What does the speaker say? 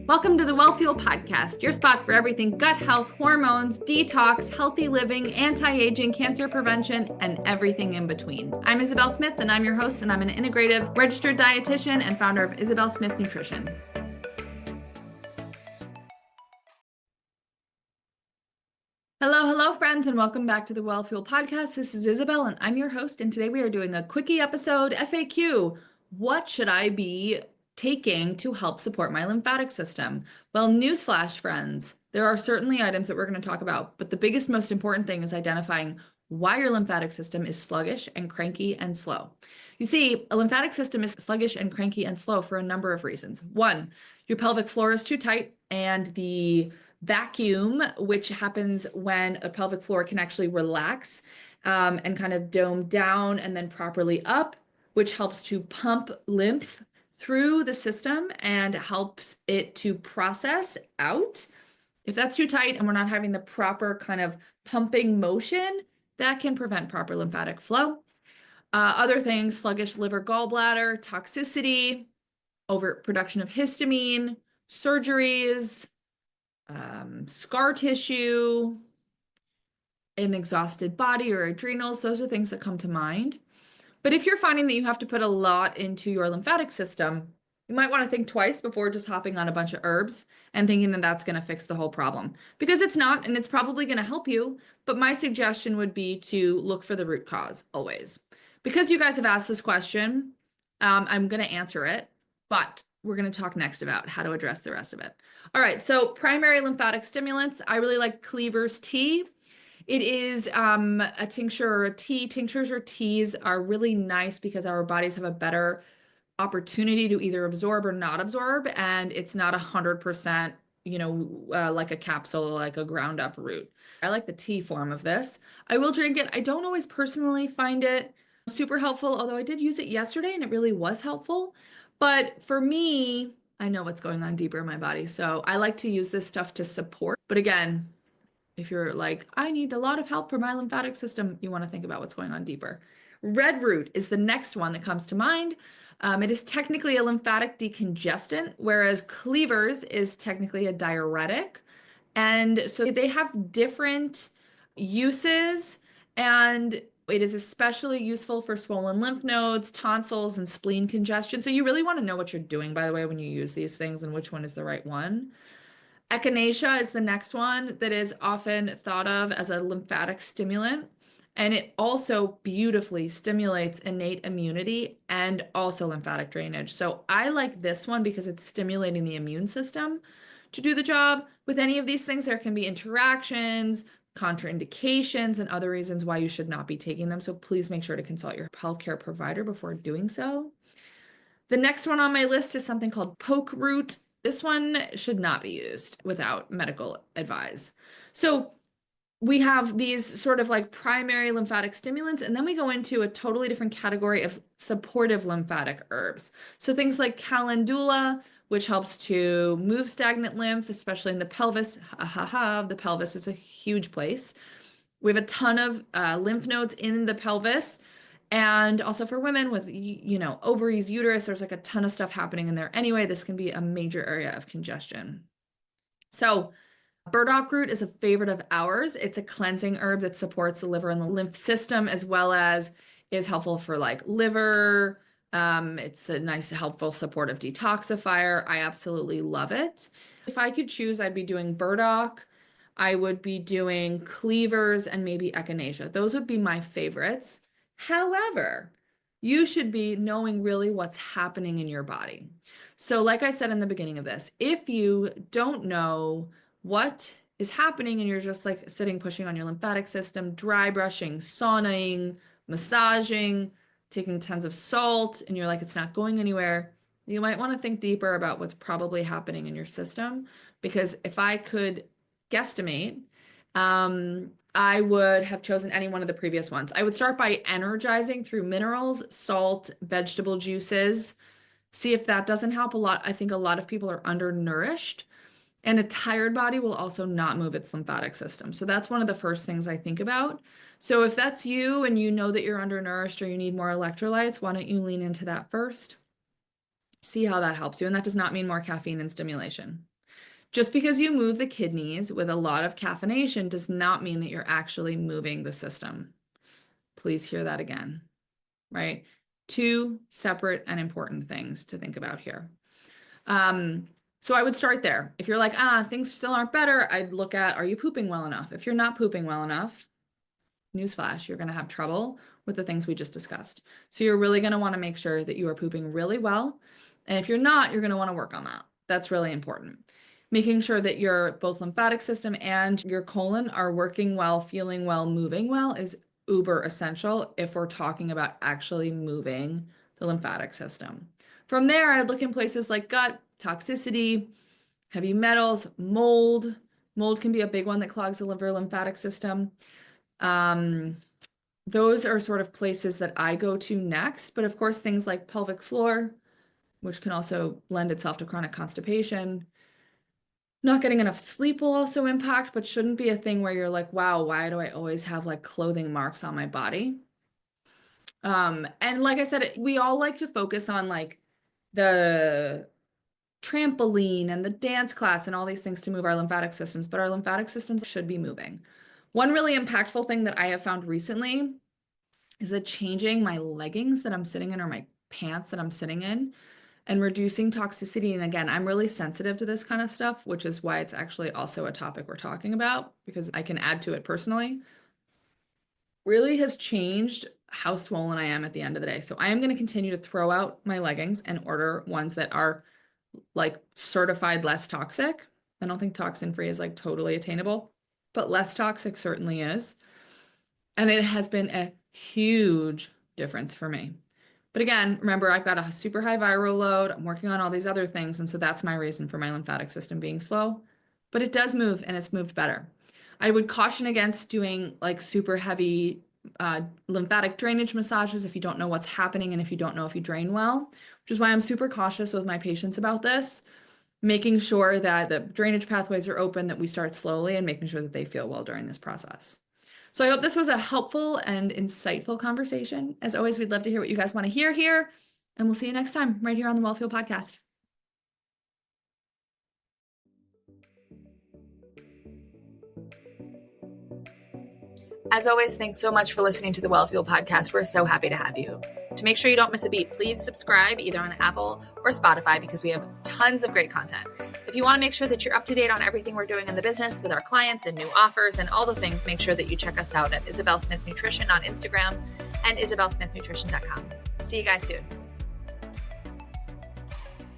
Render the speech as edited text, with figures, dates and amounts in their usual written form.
Welcome to the WellFuel Podcast, your spot for everything gut health, hormones, detox, healthy living, anti-aging, cancer prevention, and everything in between. I'm Isabel Smith, and I'm your host, and I'm an integrative registered dietitian and founder of Isabel Smith Nutrition. Hello, friends, and welcome back to the WellFuel Podcast. This is Isabel, and I'm your host, and today we are doing a quickie episode FAQ. What should I be taking to help support my lymphatic system? Well, newsflash, friends, there are certainly items that we're going to talk about, but the biggest, most important thing is identifying why your lymphatic system is sluggish and cranky and slow. You see, a lymphatic system is sluggish and cranky and slow for a number of reasons. One, your pelvic floor is too tight, and the vacuum, which happens when a pelvic floor can actually relax and kind of dome down and then properly up, which helps to pump lymph through the system and helps it to process out. If that's too tight and we're not having the proper kind of pumping motion, that can prevent proper lymphatic flow. Other things, sluggish liver, gallbladder, toxicity, overproduction of histamine, surgeries, scar tissue, an exhausted body or adrenals. Those are things that come to mind. But if you're finding that you have to put a lot into your lymphatic system, you might want to think twice before just hopping on a bunch of herbs and thinking that that's going to fix the whole problem. Because it's not, and it's probably going to help you. But my suggestion would be to look for the root cause always. Because you guys have asked this question, I'm going to answer it, but we're going to talk next about how to address the rest of it. All right, so primary lymphatic stimulants. I really like Cleavers Tea. It is a tincture or a tea. Tinctures or teas are really nice because our bodies have a better opportunity to either absorb or not absorb, and it's not 100%, like a capsule, like a ground up root. I like the tea form of this. I will drink it. I don't always personally find it super helpful, although I did use it yesterday and it really was helpful. But for me, I know what's going on deeper in my body, so I like to use this stuff to support. But again, if you're like, I need a lot of help for my lymphatic system, you want to think about what's going on deeper. Red root is the next one that comes to mind. It is technically a lymphatic decongestant, whereas Cleavers is technically a diuretic. And so they have different uses, and it is especially useful for swollen lymph nodes, tonsils, and spleen congestion. So you really want to know what you're doing, by the way, when you use these things and which one is the right one. Echinacea is the next one that is often thought of as a lymphatic stimulant, and it also beautifully stimulates innate immunity and also lymphatic drainage. So I like this one because it's stimulating the immune system to do the job. With any of these things, there can be interactions, contraindications, and other reasons why you should not be taking them. So please make sure to consult your healthcare provider before doing so. The next one on my list is something called poke root. This one should not be used without medical advice. So we have these sort of like primary lymphatic stimulants, and then we go into a totally different category of supportive lymphatic herbs. So things like calendula, which helps to move stagnant lymph, especially in the pelvis. The pelvis is a huge place. We have a ton of lymph nodes in the pelvis. And also for women with, ovaries, uterus, there's like a ton of stuff happening in there. Anyway, this can be a major area of congestion. So burdock root is a favorite of ours. It's a cleansing herb that supports the liver and the lymph system, as well as is helpful for like liver. It's a nice, helpful, supportive detoxifier. I absolutely love it. If I could choose, I'd be doing burdock. I would be doing Cleavers and maybe Echinacea. Those would be my favorites. However, you should be knowing really what's happening in your body. So like I said in the beginning of this, if you don't know what is happening and you're just like sitting, pushing on your lymphatic system, dry brushing, sauning, massaging, taking tons of salt, and you're like, it's not going anywhere, you might want to think deeper about what's probably happening in your system. Because if I could guesstimate, I would have chosen any one of the previous ones. I would start by energizing through minerals, salt, vegetable juices. See if that doesn't help a lot. I think a lot of people are undernourished, and a tired body will also not move its lymphatic system. So that's one of the first things I think about. So if that's you and you know that you're undernourished or you need more electrolytes, why don't you lean into that first? See how that helps you. And that does not mean more caffeine and stimulation. Just because you move the kidneys with a lot of caffeination does not mean that you're actually moving the system. Please hear that again, right? Two separate and important things to think about here. So I would start there. If you're like, things still aren't better, I'd look at, are you pooping well enough? If you're not pooping well enough, newsflash, you're going to have trouble with the things we just discussed. So you're really going to want to make sure that you are pooping really well. And if you're not, you're going to want to work on that. That's really important. Making sure that your both lymphatic system and your colon are working well, feeling well, moving well is uber essential if we're talking about actually moving the lymphatic system. From there, I'd look in places like gut, toxicity, heavy metals, mold. Mold can be a big one that clogs the liver lymphatic system. Those are sort of places that I go to next. But of course, things like pelvic floor, which can also lend itself to chronic constipation. Not getting enough sleep will also impact, but shouldn't be a thing where you're like, wow, why do I always have like clothing marks on my body? And like I said, we all like to focus on like the trampoline and the dance class and all these things to move our lymphatic systems, but our lymphatic systems should be moving. One really impactful thing that I have found recently is that changing my leggings that I'm sitting in or my pants that I'm sitting in and reducing toxicity. And again, I'm really sensitive to this kind of stuff, which is why it's actually also a topic we're talking about because I can add to it personally. Really has changed how swollen I am at the end of the day. So I am going to continue to throw out my leggings and order ones that are like certified less toxic. I don't think toxin free is like totally attainable, but less toxic certainly is. And it has been a huge difference for me. But again, remember, I've got a super high viral load. I'm working on all these other things. And so that's my reason for my lymphatic system being slow. But it does move and it's moved better. I would caution against doing like super heavy lymphatic drainage massages if you don't know what's happening and if you don't know if you drain well, which is why I'm super cautious with my patients about this, making sure that the drainage pathways are open, that we start slowly and making sure that they feel well during this process. So I hope this was a helpful and insightful conversation. As always, we'd love to hear what you guys want to hear here, and we'll see you next time right here on the WellFuel Podcast. As always, thanks so much for listening to the WellFuel Podcast. We're so happy to have you. To make sure you don't miss a beat, please subscribe either on Apple or Spotify because we have tons of great content. If you want to make sure that you're up to date on everything we're doing in the business with our clients and new offers and all the things, make sure that you check us out at Isabel Smith Nutrition on Instagram and isabelsmithnutrition.com. See you guys soon.